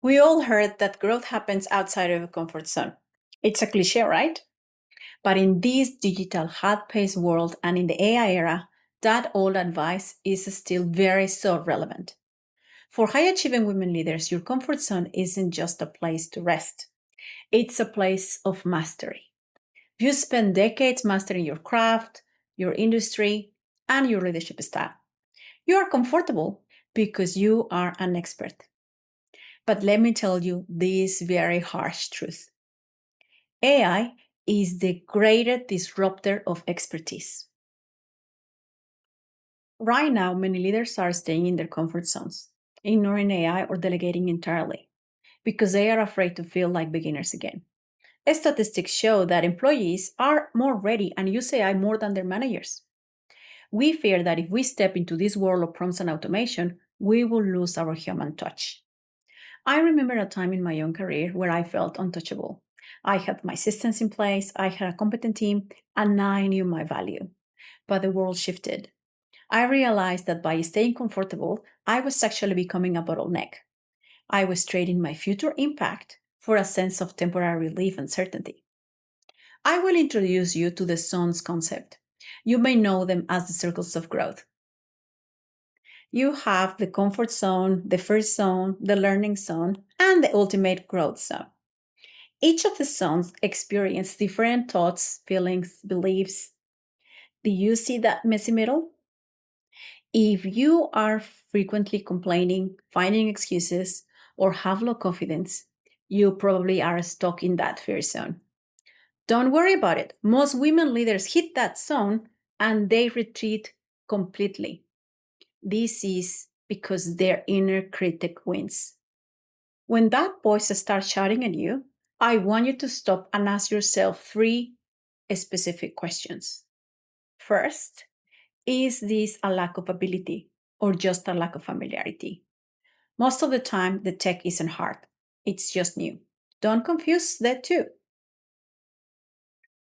We all heard that growth happens outside of a comfort zone. It's a cliche, right? But in this digital, fast-paced world and in the AI era, that old advice is still very so relevant. For high-achieving women leaders, your comfort zone isn't just a place to rest. It's a place of mastery. You spend decades mastering your craft, your industry, and your leadership style. You are comfortable because you are an expert. But let me tell you this very harsh truth. AI is the greatest disruptor of expertise. Right now, many leaders are staying in their comfort zones, ignoring AI or delegating entirely, because they are afraid to feel like beginners again. Statistics show that employees are more ready and use AI more than their managers. We fear that if we step into this world of prompts and automation, we will lose our human touch. I remember a time in my own career where I felt untouchable. I had my systems in place, I had a competent team, and I knew my value. But the world shifted. I realized that by staying comfortable, I was actually becoming a bottleneck. I was trading my future impact for a sense of temporary relief and certainty. I will introduce you to the zones concept. You may know them as the circles of growth. You have the comfort zone, the first zone, the learning zone, and the ultimate growth zone. Each of the zones experience different thoughts, feelings, beliefs. Do you see that messy middle? If you are frequently complaining, finding excuses, or have low confidence, you probably are stuck in that fear zone. Don't worry about it. Most women leaders hit that zone and they retreat completely. This is because their inner critic wins. When that voice starts shouting at you, I want you to stop and ask yourself three specific questions. First, is this a lack of ability or just a lack of familiarity? Most of the time, the tech isn't hard, it's just new. Don't confuse the two.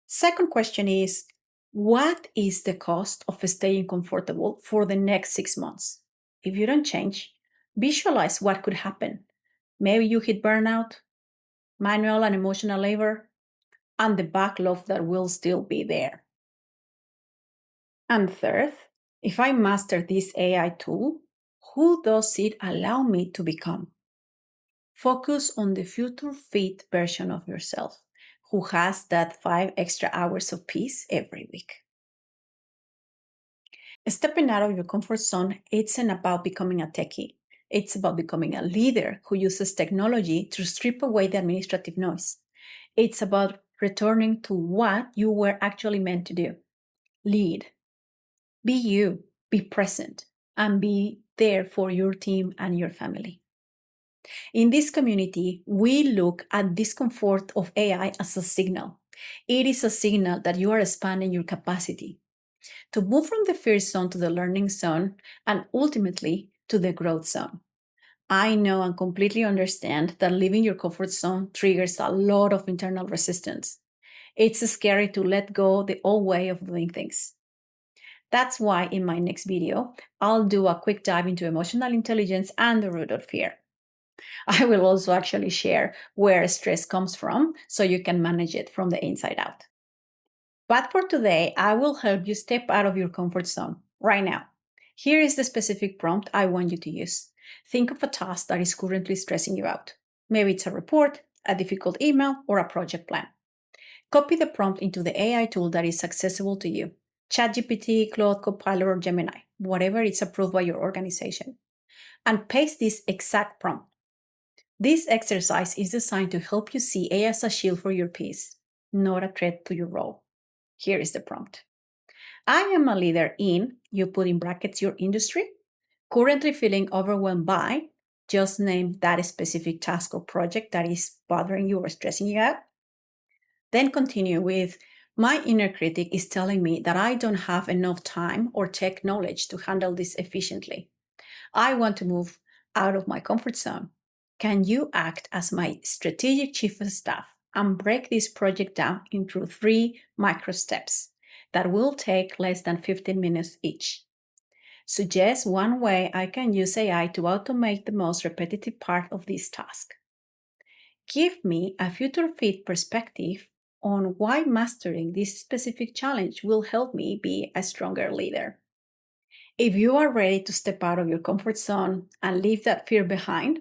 Second question is, what is the cost of staying comfortable for the next 6 months? If you don't change, visualize what could happen. Maybe you hit burnout, manual and emotional labor, and the backlog that will still be there. And third, if I master this AI tool, who does it allow me to become? Focus on the future fit version of yourself who has that 5 extra hours of peace every week. Stepping out of your comfort zone isn't about becoming a techie. It's about becoming a leader who uses technology to strip away the administrative noise. It's about returning to what you were actually meant to do. Lead. Be you, be present, and be there for your team and your family. In this community, we look at discomfort of AI as a signal. It is a signal that you are expanding your capacity to move from the fear zone to the learning zone and ultimately to the growth zone. I know and completely understand that leaving your comfort zone triggers a lot of internal resistance. It's scary to let go the old way of doing things. That's why in my next video, I'll do a quick dive into emotional intelligence and the root of fear. I will also actually share where stress comes from so you can manage it from the inside out. But for today, I will help you step out of your comfort zone right now. Here is the specific prompt I want you to use. Think of a task that is currently stressing you out. Maybe it's a report, a difficult email, or a project plan. Copy the prompt into the AI tool that is accessible to you. ChatGPT, Claude, Copilot, or Gemini, whatever is approved by your organization. And paste this exact prompt. This exercise is designed to help you see AI as a shield for your peace, not a threat to your role. Here is the prompt. I am a leader in, you put in brackets your industry, currently feeling overwhelmed by, just name that specific task or project that is bothering you or stressing you out. Then continue with, my inner critic is telling me that I don't have enough time or tech knowledge to handle this efficiently. I want to move out of my comfort zone. Can you act as my strategic chief of staff and break this project down into 3 micro steps that will take less than 15 minutes each? Suggest one way I can use AI to automate the most repetitive part of this task. give me a future fit perspective on why mastering this specific challenge will help me be a stronger leader. If you are ready to step out of your comfort zone and leave that fear behind,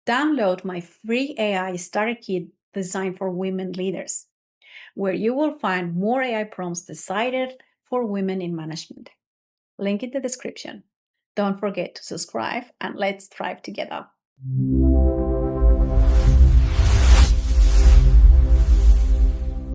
download my free AI starter kit designed for women leaders, where you will find more AI prompts decided for women in management. Link in the description. Don't forget to subscribe and let's thrive together.